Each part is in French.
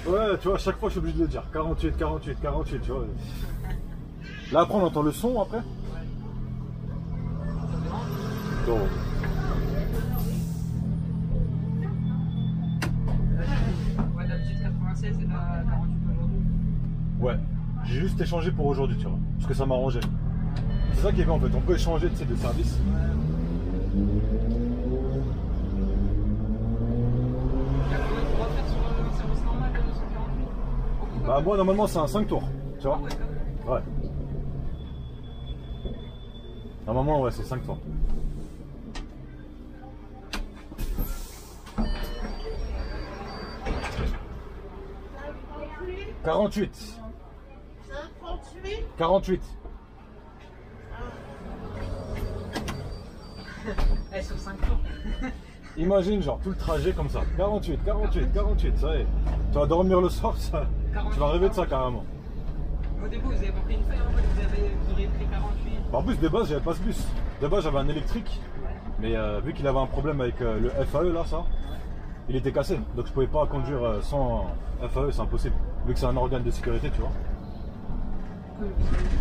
Ouais, tu vois, à chaque fois je suis obligé de le dire. 48, 48, 48, tu vois. Là après on entend le son après. Donc. Ouais, d'habitude 96 et là 48 aujourd'hui. Ouais, j'ai juste échangé pour aujourd'hui, tu vois. Parce que ça m'arrangeait. C'est ça qui est bien en fait, on peut échanger, tu sais, de service. Bah moi normalement c'est un 5 tours, tu vois. Ouais. Normalement ouais c'est 5 tours. « 48. 48. Eh, sur 5 tours. Imagine genre tout le trajet comme ça. 48, 48, 48, ça y est. Tu vas dormir le soir, ça. Tu vas rêver de ça carrément. Au début, vous avez pas pris une feuille, en fait, vous auriez pris 48. En plus, de base, j'avais pas ce bus. De base, j'avais un électrique. Mais vu qu'il avait un problème avec le FAE, là, ça, il était cassé. Donc, je pouvais pas conduire sans FAE, c'est impossible. Vu que c'est un organe de sécurité, tu vois.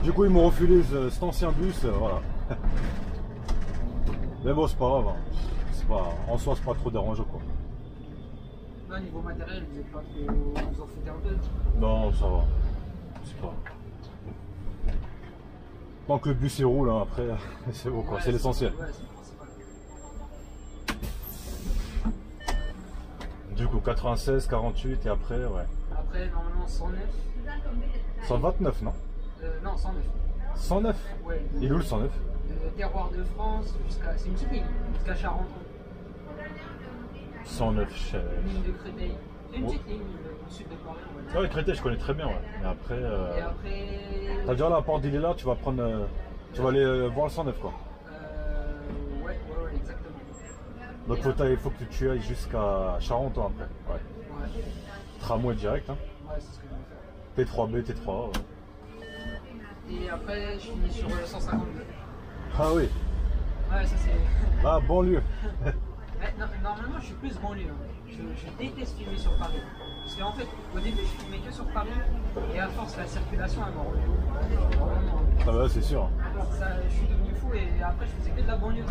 Du coup, ils m'ont refilé cet ancien bus, voilà. Mais bon, c'est pas grave. Hein. Pas, en soi, c'est pas trop dérangeant, quoi. Là, niveau matériel, vous êtes pas trop. Vous en foutez un peu? Non, ça va. C'est pas. Tant que le bus il roule, hein, après, c'est bon, quoi. Ouais, c'est l'essentiel. Ouais, du coup, 96, 48 et après, ouais. Après, normalement, 109. 129, non? Non, 109. 109? Ouais. Il est où le 109? Terroir de France jusqu'à. C'est une petite ligne, jusqu'à Charenton. 109 chef. Ligne de Créteil. C'est une petite ligne au sud de Paris, on va dire. Ah oui, Créteil, je connais très bien, ouais. Mais après. Et après. T'as déjà là, à Port d'Iléla, tu vas prendre. Tu vas aller voir le 109, quoi. Ouais, exactement. Donc il faut que tu ailles jusqu'à Charenton après. Ouais. Tramway direct, hein. Ouais, c'est ce que je vais faire. T3B, T3A, ouais. Et après, je finis sur 152. Ah oui. Ouais, ça c'est. Ah, banlieue. Non, normalement, je suis plus banlieue. Hein. Je déteste filmer sur Paris. Parce qu'en fait, au début, je filmais que sur Paris. Et à force, la circulation, elle m'a rendu. Ah bah c'est sûr. Ça, je suis devenu fou et après, je faisais que de la banlieue.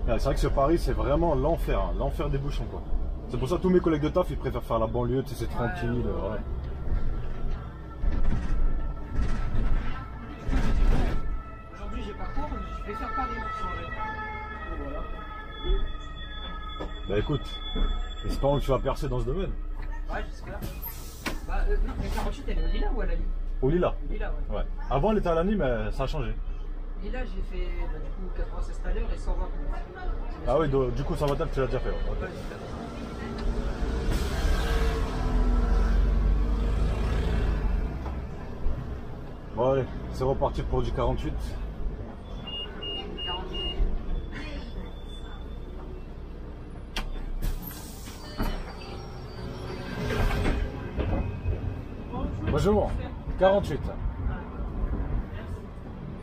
Ah, c'est vrai que sur Paris, c'est vraiment l'enfer. Hein. L'enfer des bouchons, quoi. C'est pour ça que tous mes collègues de taf, ils préfèrent faire la banlieue, tu sais, c'est tranquille. Ouais. Aujourd'hui, j'ai pas cours, mais je vais faire Paris pour changer. Et voilà. Bah écoute, espérons que tu vas percer dans ce domaine. Ouais, j'espère. Bah non, mais 48, elle est au Lila ou à la Lille? Au Lila. Au Lila, ouais. Avant, elle était à l'Ani, mais ça a changé. Lila, j'ai fait bah, du coup 96 tout à l'heure et 129. Ah oui, du coup, 129, tu l'as déjà fait. Ouais. Okay. Bon allez, c'est reparti pour du 48. Bonjour, 48.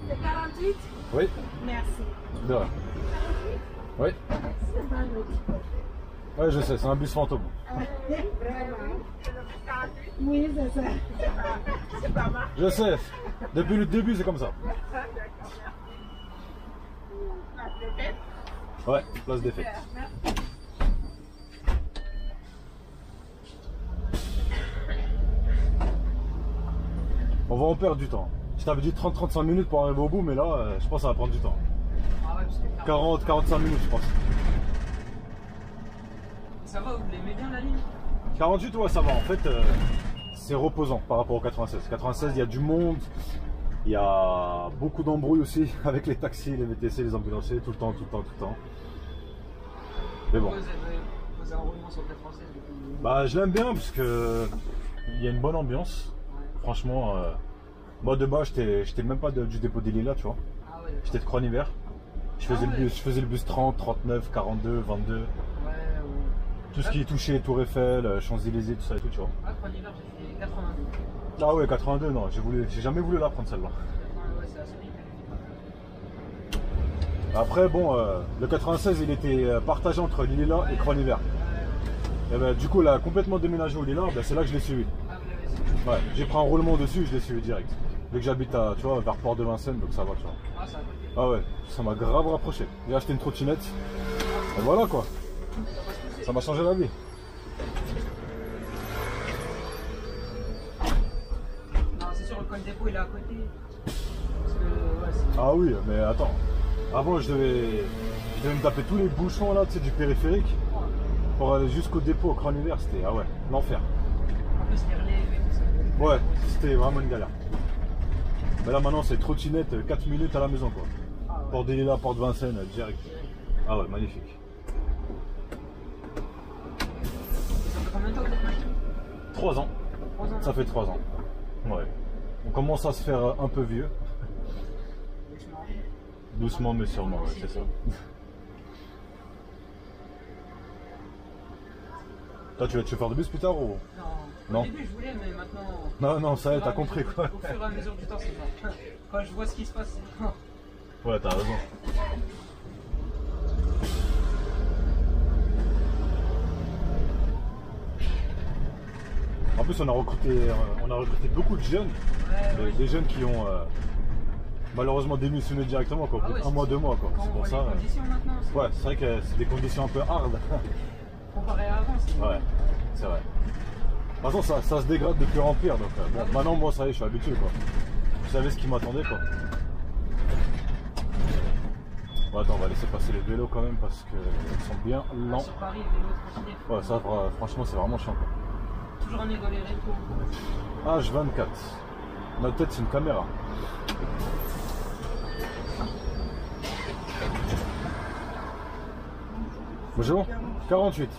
C'est 48? Oui. Merci. De rien. Oui. Oui, je sais, c'est un bus fantôme. Oui, c'est ça. C'est pas mal. Je sais, depuis le début, c'est comme ça. Ouais, place des fêtes. On va en perdre du temps. Je t'avais dit 30-35 minutes pour arriver au bout, mais là, je pense que ça va prendre du temps. 40-45 minutes, je pense. Ça va, vous l'aimez bien la ligne? 48, ouais, ça va. En fait, c'est reposant par rapport au 96. 96, il y a du monde. Il y a beaucoup d'embrouilles aussi avec les taxis, les VTC, les ambulanciers, tout le temps. Mais bon. Vous avez un roulement sur le 96 du coup? Bah, je l'aime bien parce que il y a une bonne ambiance. Franchement, moi de bas, j'étais même pas du dépôt des Lilas, tu vois. Ah ouais, j'étais de Croix-Nivert. Je faisais le bus 30, 39, 42, 22. Ouais. Tout ce qui est touché, Tour Eiffel, Champs-Élysées, tout ça et tout, tu vois. Ah, Croix-Nivert, j'ai fait 82. Ah ouais, 82, non, j'ai jamais voulu la prendre celle-là. Ouais, c'est assez vite. Après, bon, le 96, il était partagé entre Lilas et Croix-Nivert. Et ben, du coup, il a complètement déménagé au Lilas, ben, c'est là que je l'ai suivi. Ouais, j'ai pris un roulement dessus, je l'ai suivi direct. Vu que j'habite à, tu vois, vers Port de Vincennes, donc ça va, tu vois. Ah, ça a côté. Ah ouais, ça m'a grave rapproché. J'ai acheté une trottinette. Et voilà quoi. Ça m'a changé la vie. Non, c'est sûr, le col dépôt il est à côté. Parce que, ouais, c'est. Ah oui, mais attends. Avant, je devais me taper tous les bouchons là, tu sais, du périphérique. Pour aller jusqu'au dépôt au Crâne-Hiver, c'était, ah ouais, l'enfer. En plus, les relais, tout ça. Ouais, c'était vraiment une galère. Mais là maintenant, c'est trottinette, 4 minutes à la maison quoi. Ah, ouais. Port des Lilas, Port de Vincennes, direct. Ah ouais, magnifique. Ça fait combien de temps que vous êtes machine 3 ans. 3 ans. Ça fait 3 ans. Ouais. On commence à se faire un peu vieux. Doucement. Doucement mais sûrement, ouais, c'est ça. Toi, tu vas être chauffeur de bus plus tard ou... Non. Non. Au début, je voulais, mais maintenant. Non, non, ça y est, au fur et t'as à compris mesure- quoi. Au fur et à mesure du temps, c'est mort. Quand je vois ce qui se passe, c'est mort. Ouais, t'as raison. En plus, on a recruté beaucoup de jeunes. Ouais, Des jeunes qui ont malheureusement démissionné directement, quoi. Ah ouais, Un mois, 2 mois, quoi. Quand C'est on pour voit ça. les conditions maintenant, c'est Ouais, c'est vrai que c'est des conditions un peu hard. comparé à avant, c'est. Ouais, c'est vrai. De toute façon, ça se dégrade de pire en pire. Donc, bon, maintenant, moi, ça y est, je suis habitué, quoi. Je savais ce qui m'attendait, quoi. Bon, attends, on va laisser passer les vélos quand même parce qu'ils sont bien lents. Sur Paris, vélo trottinette. Ouais, ça, franchement, c'est vraiment chiant, quoi. Toujours en dans les rétros. H24. Notre tête, c'est une caméra. Bonjour. 48.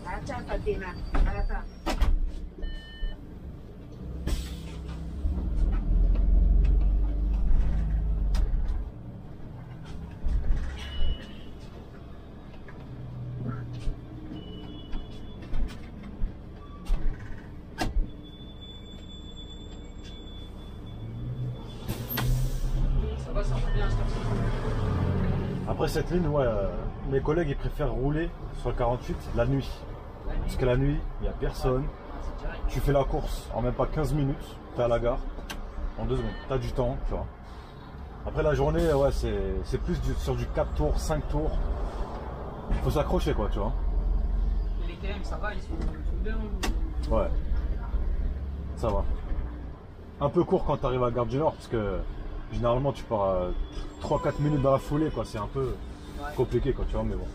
Attends, Fatima. Attends. Ça va, ça rend bien, cette heure-ci. Après cette ligne, ouais, mes collègues ils préfèrent rouler sur le 48 la nuit. Parce que la nuit, il n'y a personne. C'est direct. Tu fais la course en même pas 15 minutes, tu es à la gare, en 2 secondes. Tu as du temps, tu vois. Après la journée, ouais, c'est plus sur du 4 tours, 5 tours. Il faut s'accrocher, quoi, tu vois. Et les TM, ça va, ils sont bien ou. Ouais, ça va. Un peu court quand tu arrives à Gare du Nord, parce que généralement tu pars à 3-4 minutes dans la foulée, quoi. C'est un peu Ouais. compliqué, quoi, tu vois, mais bon.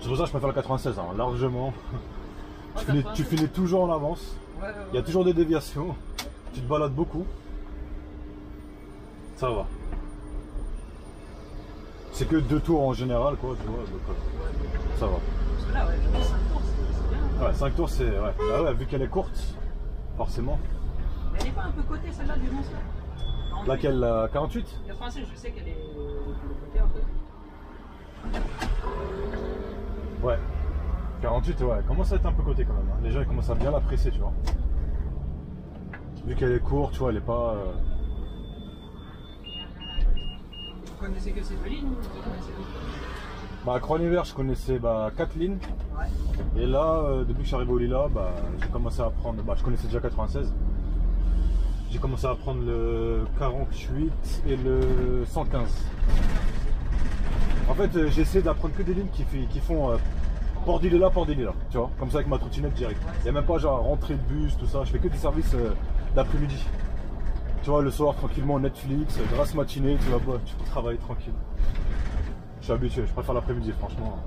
C'est pour ça que je préfère le 96, hein, largement. Ah, Tu finis toujours en avance. Ouais, ouais, Il y a ouais. toujours des déviations. Tu te balades beaucoup. Ça va. C'est que 2 tours en général, quoi, tu vois. Donc, ça va. Parce que là, ouais, je pense 5 tours, c'est bien. Ouais, 5 tours, c'est. Ouais. Bah ouais, vu qu'elle est courte, forcément. Mais elle est pas un peu cotée celle-là du monstre là. Laquelle, la 48? La française, je sais qu'elle est cotée un peu. Ouais. 48, ouais, elle commence à être un peu cotée quand même. Hein. Les gens ils commencent à bien la presser, tu vois. Vu qu'elle est courte, tu vois, elle est pas. Vous connaissez que ces deux lignes ou vous connaissez d'autres? Bah, à Croix-Hiver, je connaissais 4 lignes. Ouais. Et là, depuis que je suis arrivé au Lila, bah, j'ai commencé à prendre. Bah, je connaissais déjà 96. J'ai commencé à prendre le 48 et le 115. En fait, j'essaie d'apprendre que des lignes qui font Port des Lilas, tu vois, comme ça avec ma trottinette direct. Il n'y a même pas genre rentrée de bus, tout ça. Je fais que des services d'après-midi. Tu vois, le soir, tranquillement, Netflix, grasse matinée, tu vas travailler tranquille. Je suis habitué, je préfère l'après-midi, franchement.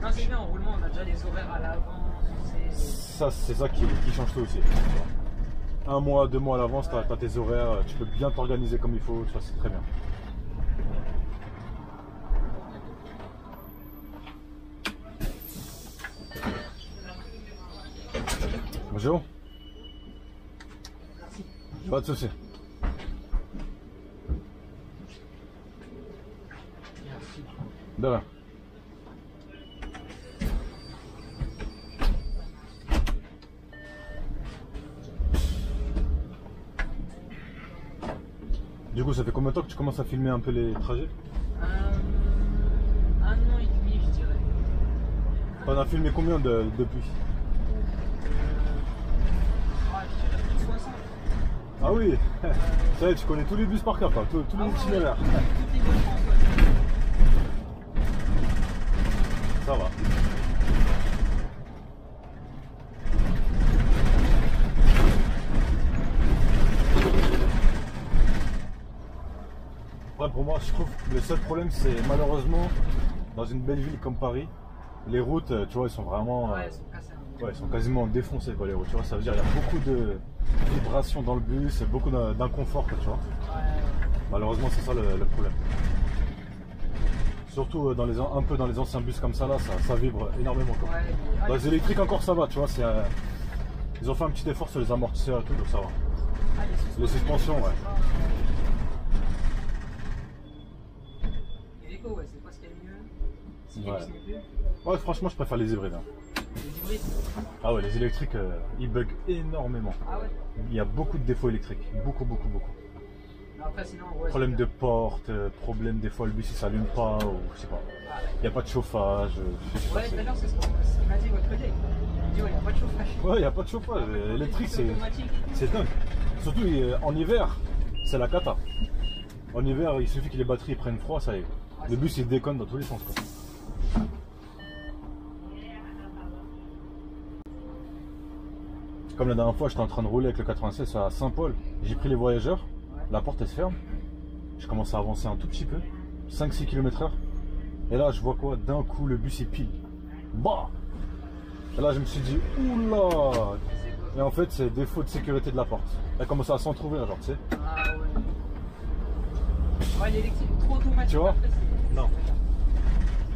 Non, c'est bien, en roulement, on a déjà les horaires à l'avant. Ça, c'est ça qui change tout aussi. Tu vois. 1 mois, 2 mois à l'avance, t'as tes horaires, tu peux bien t'organiser comme il faut, tu vois, c'est très bien. Bonjour. Pas de soucis. De rien. Du coup, ça fait combien de temps que tu commences à filmer un peu les trajets? 1 an et demi, je dirais. T'en as filmé combien depuis? Je dirais plus de 60. Ah oui, ça y est, tu connais tous les bus par cœur, quoi, tout Ah l'itinéraire. Toutes les deux France, ouais. Ça va. Ouais, pour moi, je trouve que le seul problème, c'est malheureusement, dans une belle ville comme Paris, les routes, tu vois, ils sont vraiment... Ouais, elles sont cassées. Hein. Ouais, ils sont quasiment défoncées, quoi, les routes, tu vois. Ça veut dire qu'il y a beaucoup de vibrations dans le bus, beaucoup d'inconfort, quoi, tu vois. Ouais. Malheureusement, c'est ça le problème. Surtout un peu dans les anciens bus comme ça, là, ça vibre énormément, quoi. Ouais. Dans les électriques, encore ça va, tu vois. Ils ont fait un petit effort sur les amortisseurs et tout, donc ça va. Ah, Les suspensions, ouais. Et l'écho, ouais, c'est pas ce qu'il y a de mieux. C'est qu'il y a Ouais. ce n'est plus. Ouais, franchement, je préfère les hybrides. Hein. Les hybrides. Ah ouais, les électriques, ils bug énormément. Ah ouais. Il y a beaucoup de défauts électriques. Beaucoup. Mais après, sinon, ouais. Problème de porte, problème des fois le bus il s'allume pas, ou je sais pas. Ah, Il n'y a pas de chauffage. Je sais pas, ouais, tout à l'heure, c'est ce qu'il m'a dit votre collègue. Il dit, ouais, il n'y a pas de chauffage. Ouais, il n'y a pas de chauffage. Électrique, C'est automatique et tout. c'est dingue. Surtout en hiver, c'est la cata. En hiver, il suffit que les batteries prennent froid, ça y est. Le bus il déconne dans tous les sens, quoi. Comme la dernière fois, j'étais en train de rouler avec le 96 à Saint-Paul. J'ai pris les voyageurs, la porte elle se ferme. Je commence à avancer un tout petit peu, 5-6 km/h. Et là, je vois quoi? D'un coup, le bus il pile. Bah! Et là, je me suis dit, oula! Et en fait, c'est défaut de sécurité de la porte. Elle commence à s'entrouvrir, genre, tu sais. Ah ouais. Ouais, l'électrique trop automatique. Tu vois? Après, c'est- Non.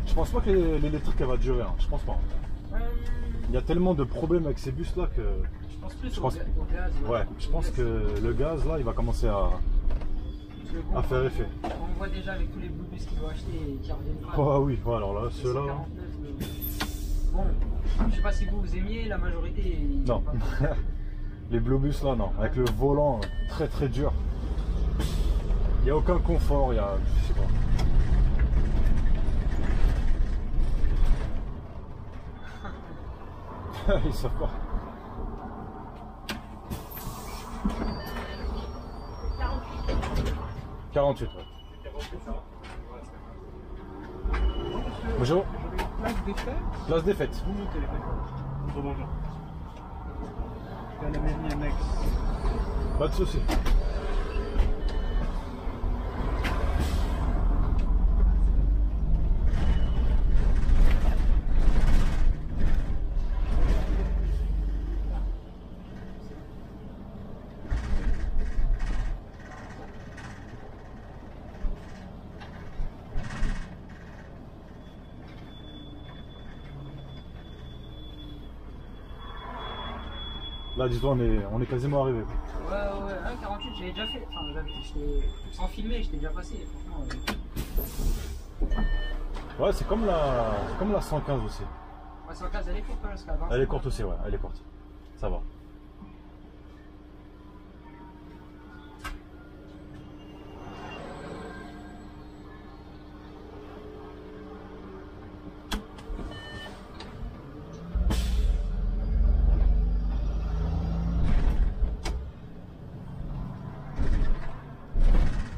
Je pense pas que l'électrique elle va durer, hein. Je pense pas. Il y a tellement de problèmes avec ces bus là que. Je pense plus Je au pense- au gaz. Ouais, je pense que le gaz là il va commencer à faire effet. On voit déjà avec tous les blue bus qu'ils doivent acheter et qui reviennent pas. Oh oui, voilà, alors là, C'est ceux-là. 49, Bon, je sais pas si vous aimiez, la majorité. ils Non. sont pas- Les blue bus là, non. Avec le volant très dur. Il n'y a aucun confort, il y a. Je sais pas. Ils savent pas. 48, ouais. Bonjour. Place des fêtes, Place des fêtes. vous montez. Bonjour. C'est à la mairie annexe. Pas de soucis. Là, dis-toi, on est quasiment arrivé. Ouais, 48, j'avais déjà fait. Enfin, sans filmer, j'étais déjà passé. Franchement, Ouais, c'est comme la 115 aussi. ouais, 115, elle est courte, hein, jusqu'à 20. Elle est courte aussi, ouais, elle est courte. Ça va.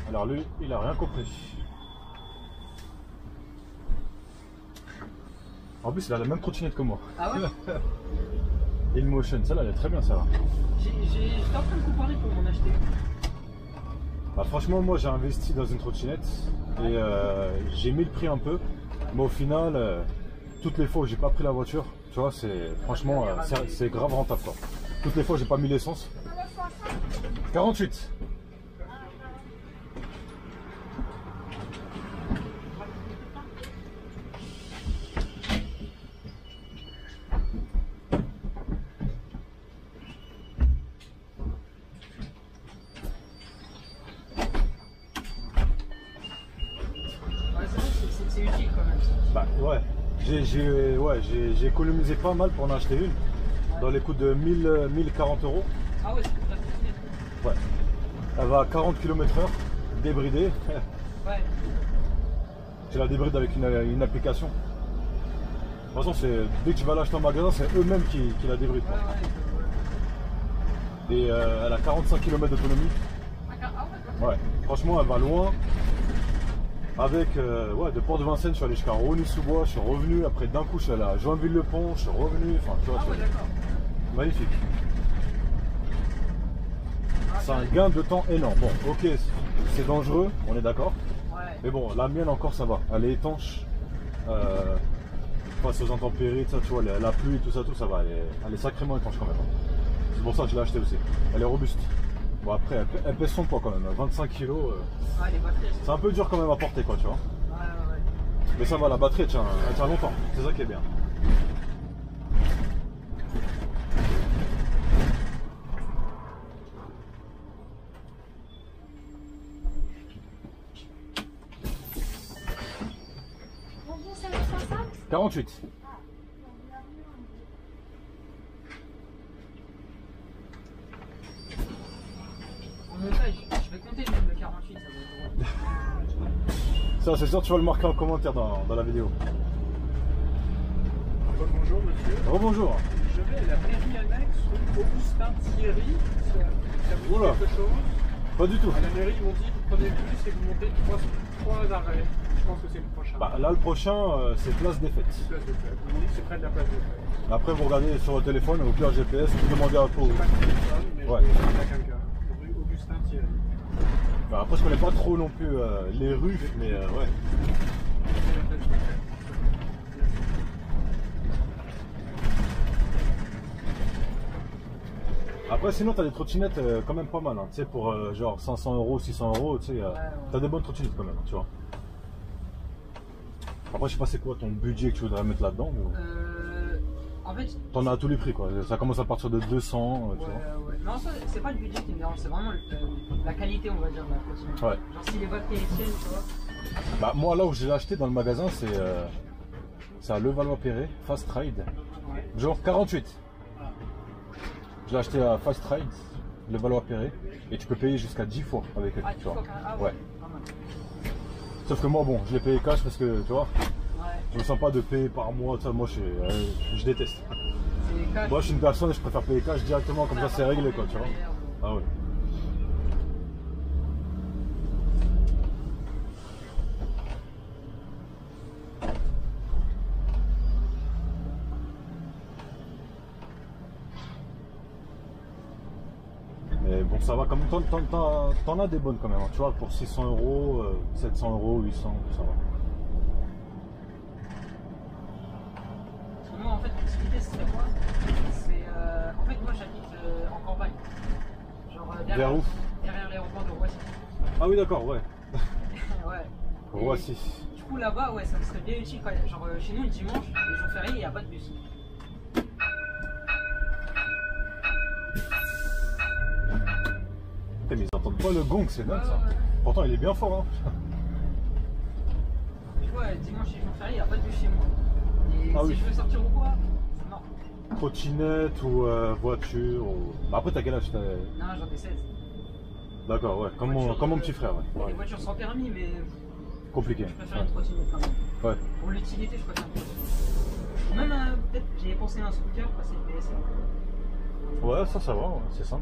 Alors lui, il a rien compris. En plus, il a la même trottinette que moi. Ah ouais? InMotion, celle-là, elle est très bien, ça va. J'étais en train de comparer pour m'en acheter. Bah, franchement, moi, j'ai investi dans une trottinette et j'ai mis le prix un peu. Mais au final, toutes les fois où j'ai pas pris la voiture, tu vois, franchement, c'est grave rentable, quoi. Toutes les fois où j'ai pas mis l'essence. 48. Ouais, c'est vrai, c'est utile quand même. Ça. Bah ouais, j'ai économisé pas mal pour en acheter une. Dans les coûts de 1040 euros. Ah ouais, c'est pour la trottinette. Ouais. Elle va à 40 km/h, débridée. Ouais. Je la débride avec une application. toute façon, dès que tu vas l'acheter en magasin, c'est eux-mêmes qui la débrident. Ouais, ouais. Et elle a 45 km d'autonomie. Ouais, franchement, elle va loin. Avec, de Port-de-Vincennes, je suis allé jusqu'à Rosny-sous-Bois, je suis revenu. Après, d'un coup, je suis allé à Joinville-le-Pont, je suis revenu. Enfin, tu vois, Ah ouais, d'accord. magnifique. C'est un gain de temps énorme. Bon, ok, c'est dangereux, on est d'accord. Ouais. Mais bon, la mienne encore, ça va. Elle est étanche. Face aux intempéries, ça, tu vois, la pluie, tout ça va. Elle est sacrément étanche quand même. C'est pour ça que je l'ai acheté aussi. Elle est robuste. Bon, après, elle pèse son poids quand même. 25 kg. Ouais, les batteries. C'est un peu dur quand même à porter, quoi, tu vois. Ouais. Mais ça va, la batterie, elle tient longtemps. C'est ça qui est bien. Bonjour, c'est responsable. 48. En montage, je vais compter le nombre de 48, ça va être drôle. Ça, c'est sûr, tu vas le marquer en commentaire dans la vidéo. Bonjour monsieur. Oh, bonjour. Je vais à la mairie annexe Augustin Thierry. Ça vous dit Oula. quelque chose? Pas du tout. À la mairie, ils m'ont dit vous prenez le bus et vous montez trois arrêts. Je pense que c'est le prochain. Bah, là, le prochain, c'est Place des Fêtes. Place de fête. Ils m'ont dit que c'est près de la place de fête. Après, vous regardez sur votre téléphone, au pire GPS, vous demandez à Pau. J'ai pas de téléphone, mais Ouais. je vais demander à quelqu'un. Rue Augustin Thierry. Bah, après, je connais pas trop non plus les rues, mais ouais. C'est la place de fête. Après, sinon, t'as des trottinettes quand même pas mal. Hein. Tu sais, pour genre 500 €, 600 €, tu sais, t'as des bonnes trottinettes quand même, tu vois. Après, je sais pas c'est quoi ton budget que tu voudrais mettre là-dedans. Mais bon. En fait, T'en as à tous les prix, quoi. Ça commence à partir de 200, tu vois. ouais. Non, ça, c'est pas le budget qui me dérange, c'est vraiment la qualité, on va dire, de la trottinette. Ouais. Genre, si les batteries les tiennent, tu vois. Bah, moi, là où je l'ai acheté dans le magasin, c'est à Levallois-Perret, Fast Ride. Ouais. Genre 48. Je l'ai acheté à Fast Ride, Levallois-Perret. Et tu peux payer jusqu'à 10 fois avec elle, Ah, tu tu vois. vois, ah Ouais. pas mal. Sauf que moi, bon, je l'ai payé cash parce que, tu vois, Ouais. je me sens pas de payer par mois, ça, moi, je déteste. C'est cash. Moi, je suis une personne et je préfère payer cash directement, comme ça, c'est réglé, quoi, tu vois. Ah ouais. Mais bon, ça va quand même. T'en as des bonnes quand même. Hein. Tu vois, pour 600 €, 700 €, 800, ça va. Parce que moi, en fait, l'activité, c'est quoi? C'est. En fait, moi, j'habite en campagne. Genre, Vers où? Derrière l'aéroport de Roissy. Ah oui, d'accord, ouais. Ouais. Roissy. Du coup, là-bas, ouais, ça me serait bien utile. Genre, chez nous, le dimanche, les jours fériés, il n'y a pas de bus. Mais ils entendent pas le gong, c'est dingue ça. Ouais. Pourtant, il est bien fort, hein. Tu vois, dimanche et jour férié, il n'y a pas de bus chez moi. Et Ah si oui. je veux sortir ou quoi, c'est mort. Trottinette ou voiture. Bah, après, t'as quel âge? Non, j'en ai 16. D'accord, ouais. Comme mon petit frère, ouais. Il y a Ouais. des voitures sans permis, mais Compliqué. je préfère une trottinette quand même. Ouais. Pour l'utilité, je préfère une trottinette. Ou même, peut-être, j'ai pensé à un scooter, passer le PSA. Ouais, ça va, ouais, c'est ça.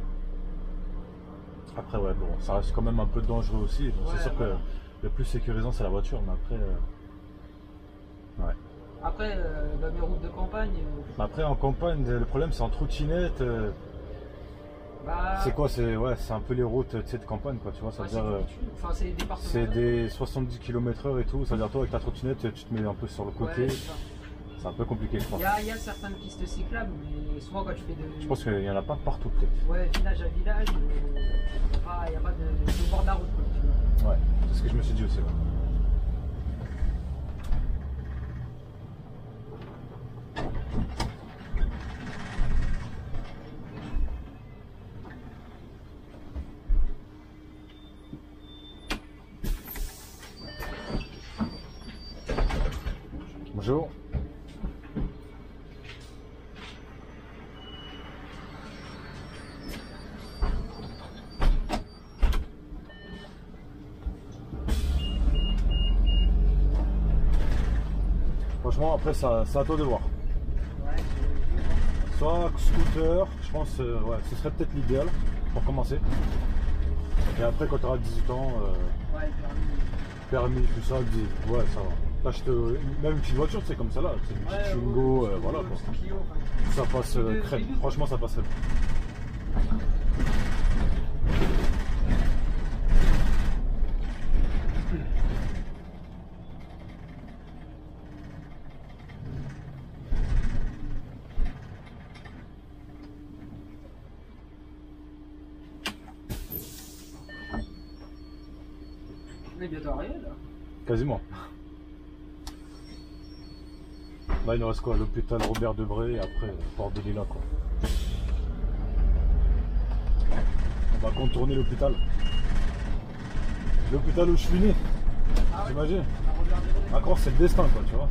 Après, ouais, bon, ça reste quand même un peu dangereux aussi. Bon, c'est Ouais, sûr voilà. que le plus sécurisant, c'est la voiture, mais après. Ouais. Après, mes routes de campagne, Mais après, en campagne, le problème, c'est en trottinette. bah. C'est quoi? C'est un peu les routes, tu sais, de campagne, quoi, tu vois. Ça Ouais, veut dire. enfin, c'est des départements. C'est des 70 km/h et tout. Ça veut dire, toi, avec ta trottinette, tu te mets un peu sur le côté. Ouais, c'est ça. C'est un peu compliqué, je pense. Il y a certaines pistes cyclables, mais souvent quand tu fais de. Je pense qu'il n'y en a pas partout, peut-être. Ouais, village à village, il n'y a pas de bord de la route. Quoi, tu vois. Ouais, c'est ce que je me suis dit aussi. Ouais. Bonjour. Franchement, après, c'est à toi de voir. Ouais, Soit scooter, je pense, ouais, ce serait peut-être l'idéal pour commencer. Et après, quand tu auras 18 ans, ouais, permis, tout ça, ouais, ça va. T'achètes même une petite voiture, c'est comme ça là, c'est une petite Twingo, voilà quoi. Ça passe crème, franchement, ça passerait. On est bientôt arrivé là. Quasiment. Là, il nous reste quoi? L'hôpital Robert Debré et après Port de Lilas quoi. On va contourner l'hôpital. L'hôpital où je suis né. Ah ouais. T'imagines? Encore c'est le destin quoi, tu vois.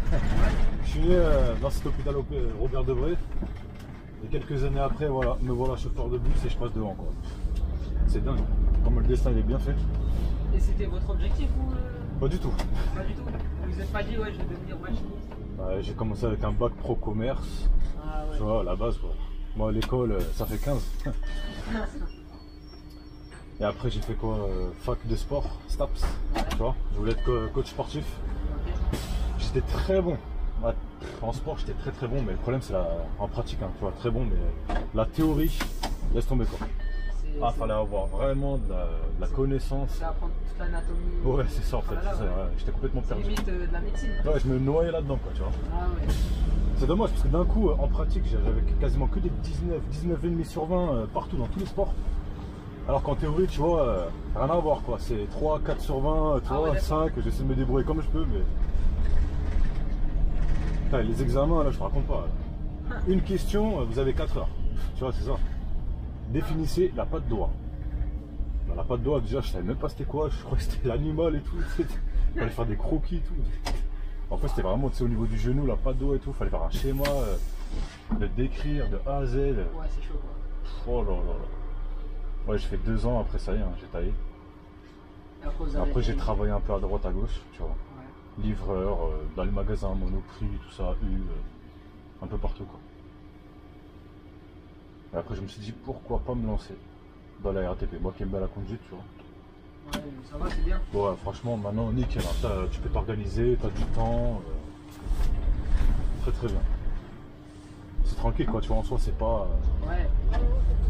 Je suis né dans cet hôpital Robert Debré. Et quelques années après, voilà, me voilà chauffeur de bus et je passe devant quoi. C'est dingue. Comme le destin il est bien fait. Et c'était votre objectif ou Pas du tout. pas du tout? Vous vous êtes pas dit ouais je vais devenir machiniste? Bah, j'ai commencé avec un bac pro commerce. Ah ouais. Tu vois, à la base quoi. Moi à l'école ça fait 15. Et après j'ai fait quoi? Fac de sport, STAPS. Tu vois, je voulais être coach sportif. J'étais très bon. Ouais, en sport j'étais très bon, mais le problème c'est en pratique, hein, tu vois, très bon, mais la théorie, laisse tomber quoi. Ah, fallait avoir vraiment de la connaissance. C'est apprendre toute l'anatomie. Ouais, c'est ça en fait, Voilà, c'est ça, ouais. ouais, j'étais complètement C'est perdu. limite de la médecine. Ouais, je me noyais là-dedans quoi, tu vois. Ah ouais. C'est dommage parce que d'un coup, en pratique, j'avais quasiment que des 19,5 sur 20 partout dans tous les sports. Alors qu'en théorie, tu vois, rien à voir quoi. C'est 3, 4 sur 20, tu Ah vois, ouais, 5, j'essaie de me débrouiller comme je peux, mais. Putain, les examens, là, je te raconte pas. Une question, vous avez 4 heures. Tu vois, c'est ça. Définissez la patte d'oie. Bah, la patte d'oie, déjà, je savais même pas c'était quoi. Je crois que c'était l'animal et tout. Il fallait faire des croquis et tout. En fait, c'était vraiment, tu sais, au niveau du genou, la patte d'oie et tout. Il fallait faire un schéma, le décrire de A à Z. Ouais, c'est chaud quoi. Oh là là là. Ouais, j'ai fait 2 ans, après ça y est, hein, j'ai taillé. Après, j'ai travaillé un peu à droite, à gauche, tu vois. Ouais. Livreur, dans les magasins, Monoprix, tout ça, un peu partout quoi. Et après, je me suis dit pourquoi pas me lancer dans la RATP. Moi qui aime bien la conduite, tu vois. Ouais, ça va, c'est bien. Ouais, franchement, maintenant, nickel. Hein, tu peux t'organiser, tu as du temps. Très bien. C'est tranquille quoi, tu vois, en soi, c'est pas. Ouais.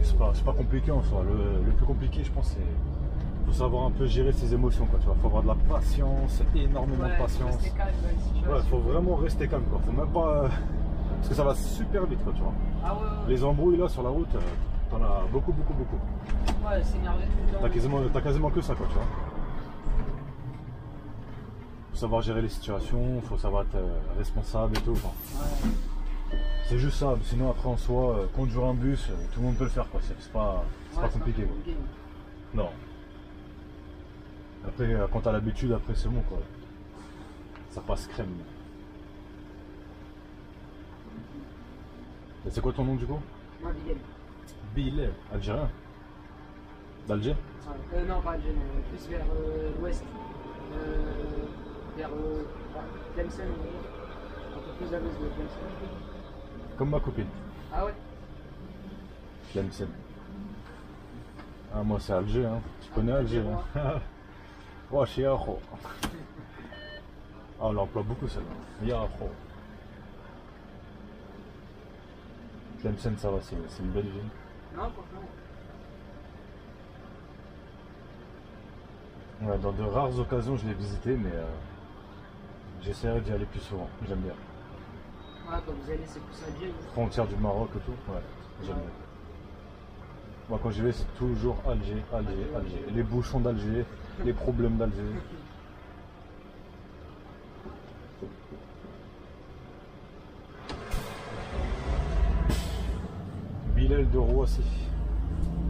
C'est pas compliqué en soi. Le plus compliqué, je pense, c'est. Faut savoir un peu gérer ses émotions quoi, tu vois. Faut avoir de la patience, énormément de patience. Rester calme dans une situation. Ouais, faut vraiment rester calme quoi. Faut même pas. Parce que ça va super vite quoi, tu vois. Ah ouais, ouais. Les embrouilles là sur la route, t'en as beaucoup. Ouais, s'énerver tout le temps. T'as quasiment que ça quoi, tu vois. Faut savoir gérer les situations, faut savoir être responsable et tout. Enfin, Ouais. c'est juste ça, sinon après en soi, conduire un bus, tout le monde peut le faire quoi, c'est pas compliqué quoi. Non. Après quand t'as l'habitude, après c'est bon quoi. Ça passe crème. Et c'est quoi ton nom du coup? Moi, Miguel. Bilal, algérien. D'Alger? Non, pas Alger, non. Plus vers l'ouest. Vers Tlemcen. Un peu plus à l'ouest de Tlemcen. Comme ma copine. Ah ouais? Tlemcen. Ah moi c'est Alger, hein. Tu connais Alger, hein? Oh, c'est Yahoo. Ah on l'emploie beaucoup celle-là. Yahoo. Tlemcen ça va, c'est une belle ville. Non, franchement. Ouais, dans de rares occasions je l'ai visité, mais j'essaierai d'y aller plus souvent, j'aime bien. Ouais, quand vous allez, c'est plus Alger. Frontière du Maroc et tout, ouais, j'aime bien. Moi quand j'y vais c'est toujours Alger. Les bouchons d'Alger, les problèmes d'Alger. Bilal de Roissy.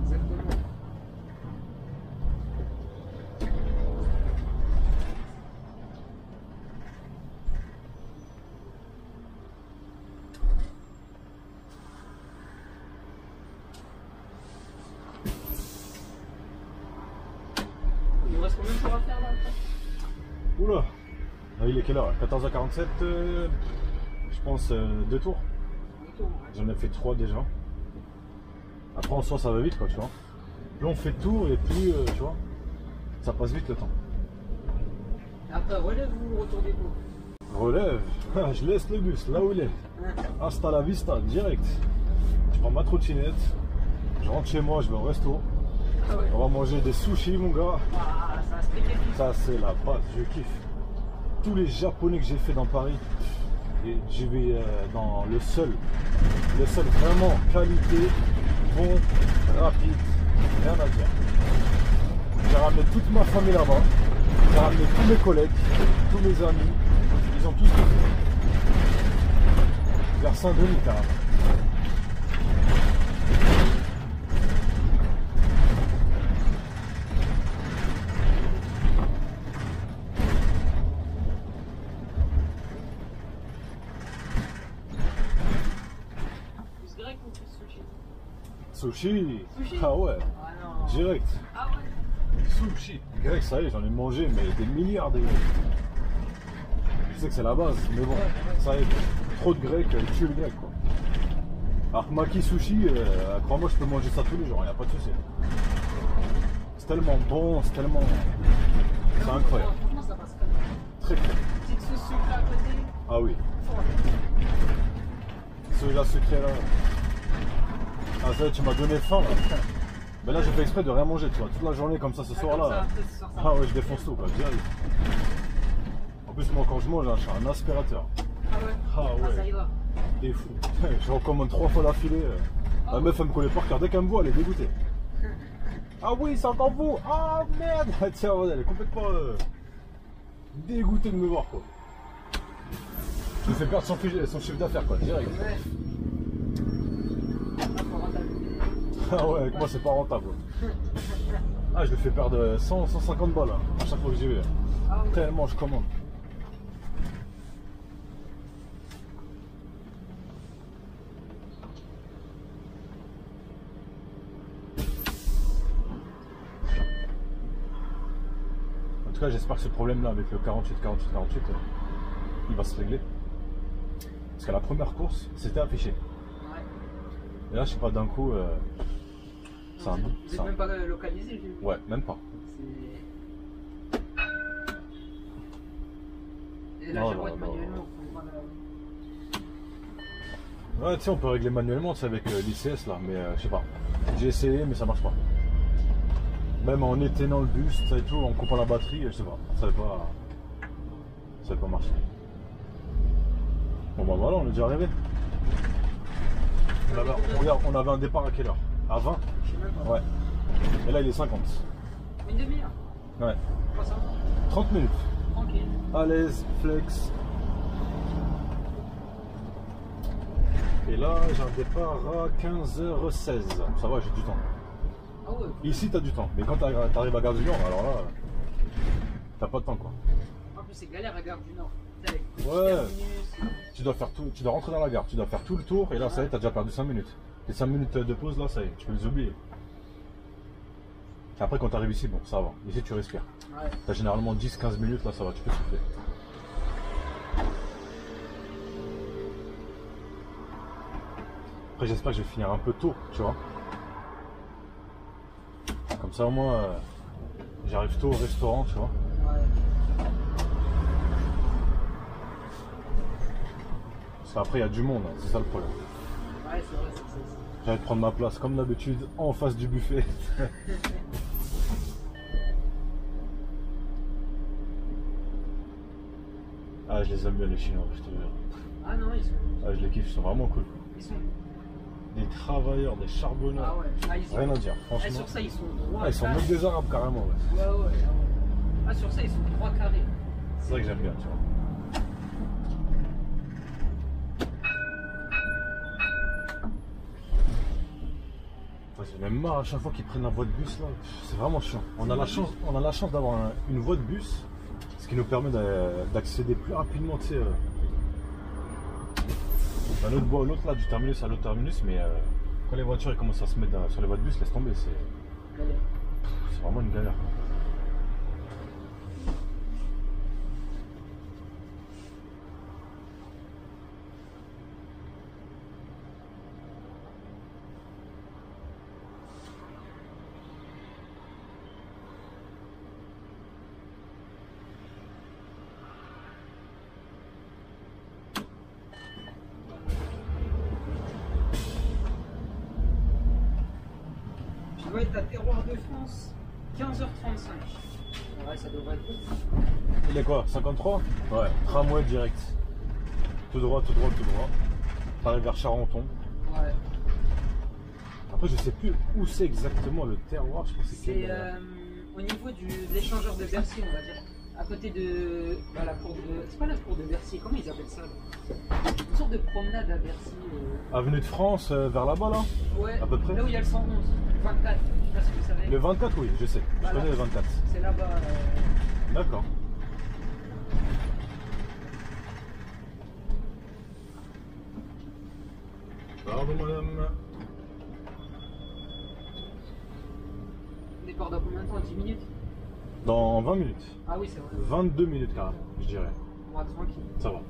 Exactement. Il nous reste combien de temps à faire là après? Oula, ah, il est quelle heure? 14h47. Je pense 2 tours. J'en ai fait 3 déjà. Après en soi ça va vite quoi, tu vois. Plus on fait de tours et plus, tu vois, ça passe vite le temps. Après, relève ou retournez vous? Relève, je laisse le bus là où il est. Hasta la vista, direct. Je prends ma trottinette, je rentre chez moi, je vais au resto. Ah ouais. On va manger des sushis mon gars. Ah, ça va se péter. Ça c'est la base, je kiffe. Tous les japonais que j'ai fait dans Paris, et j'y vais dans le seul vraiment qualité, bon, rapide, rien à dire. J'ai ramené toute ma famille là-bas, j'ai ramené tous mes collègues, tous mes amis, ils ont tous fait. Vers Saint-Denis carrément. Plus grec ou plus sushi? Sushi. Sushi. Ah ouais, Ah non. direct. Ah ouais. Sushi. Grec, ça y est, j'en ai mangé, mais des milliards de grecs. Je sais que c'est la base, mais bon, ça y est, trop de grecs, tue le grec quoi. Alors que maki sushi, crois-moi, je peux manger ça tous les jours, y a pas de souci. C'est tellement bon, c'est tellement. C'est incroyable. Franchement, ça passe quand même. Très très. Petite sauce sucrée à côté. Ah oui, Fort. celui-là sucré là. Ah ça y est, tu m'as donné faim là. Mais là j'ai fait exprès de rien manger, tu vois, toute la journée comme ça ce soir Comme ça, là. après, ce soir, ça Ah ouais, je défonce tout quoi, direct. En plus moi quand je mange, hein, je suis un aspirateur. Ah ouais. Ah ouais. Ça y va. T'es fou. Je recommande 3 fois d'affilée. La meuf elle me connaît par cœur, dès qu'elle me voit elle est dégoûtée. Ah oui, c'est encore vous. Ah merde. Tiens, elle est complètement dégoûtée de me voir quoi. Je lui fais perdre son chiffre d'affaires quoi, direct. Ouais. Ah, faut rentabiliser. Ah ouais, avec moi c'est pas rentable. Ah, je lui fais perdre 100, 150 balles hein, à chaque fois que j'y vais. Ah ouais. Tellement je commande. En tout cas, j'espère que ce problème-là avec le 48, il va se régler. Parce qu'à la première course, c'était affiché. Ouais. Et là, je sais pas, d'un coup, c'est un. Vous c'est êtes un- même pas localisé, j'ai vu. Ouais, même pas. C'est. Et la Non, girouette non, non. manuellement. Ouais, tu sais, on peut régler manuellement, tu sais, avec l'ICS là, mais je sais pas. J'ai essayé, mais ça marche pas. Même en éteignant le bus, ça et tout, en coupant la batterie, je sais pas. Ça va pas marcher. Bon bah voilà, on est déjà arrivé. Regarde, on avait un départ à quelle heure? À 20? Je sais même pas. Ouais. Et là, il est 50. Une demi-heure. Ouais. Pas ça. 30 minutes. Tranquille. À l'aise, flex. Et là, j'ai un départ à 15h16. Ça va, j'ai du temps. Ah ouais. Ici, t'as du temps. Mais quand t'arrives à Gare du Nord, alors là, t'as pas de temps quoi. En plus, c'est galère à Gare du Nord. T'es avec Ouais. terminus. Tu dois rentrer dans la gare, tu dois faire tout le tour et là, ça y est, t'as déjà perdu 5 minutes. Les 5 minutes de pause, là, ça y est, tu peux les oublier. Et après, quand t'arrives ici, bon, ça va. Ici, tu respires. Ouais. T'as généralement 10-15 minutes, là, ça va, tu peux souffler. Après, j'espère que je vais finir un peu tôt, tu vois. Comme ça, au moins, j'arrive tôt au restaurant, tu vois. Ouais. Parce qu'après, il y a du monde, hein, c'est ça le problème. Ouais, c'est vrai, c'est ça. J'allais prendre ma place, comme d'habitude, en face du buffet. Ah, je les aime bien, les Chinois, je te jure. Ah non, ils sont. Ah, je les kiffe, ils sont vraiment cool. Ils sont. Des travailleurs, des charbonneurs. Ah ouais. Ah, ils sont. Rien à dire, Ah, franchement. sur ça, ils sont droits. Ah, ils sont carrés. moquent des Arabes carrément, ouais. Ouais, ouais. Ah, sur ça, ils sont 3 carrés. C'est vrai que j'aime bien, tu vois. Ouais, j'ai même marre à chaque fois qu'ils prennent la voie de bus là. C'est vraiment chiant. On a la chance d'avoir une voie de bus, ce qui nous permet d'accéder plus rapidement, tu sais. À l'autre là, du terminus à l'autre terminus, mais quand les voitures elles commencent à se mettre sur les voies de bus, laisse tomber, Galère. c'est vraiment une galère. doit être à Terroir de France, 15h35. Ouais, ça devrait être bon. Il est quoi, 53? Ouais, tramway direct. Tout droit, tout droit, tout droit. T'arrives vers Charenton. Ouais. Après, je sais plus où c'est exactement le terroir, je pense que c'est C'est quel. au niveau de l'échangeur de Bercy, on va dire. À côté de la cour de. C'est pas la cour de Bercy, comment ils appellent ça là? Une sorte de promenade à Bercy. Avenue de France, vers là-bas, là? Ouais, À peu près. là où il y a le 111, 24, je sais pas si vous savez. Le 24, oui, je sais. Je Voilà. connais le 24. C'est là-bas. D'accord. Pardon, madame. Départ dans combien de temps? 10 minutes? Dans 20 minutes. Ah oui, c'est vrai. 22 minutes, carrément, je dirais. On va tranquille. Ça va.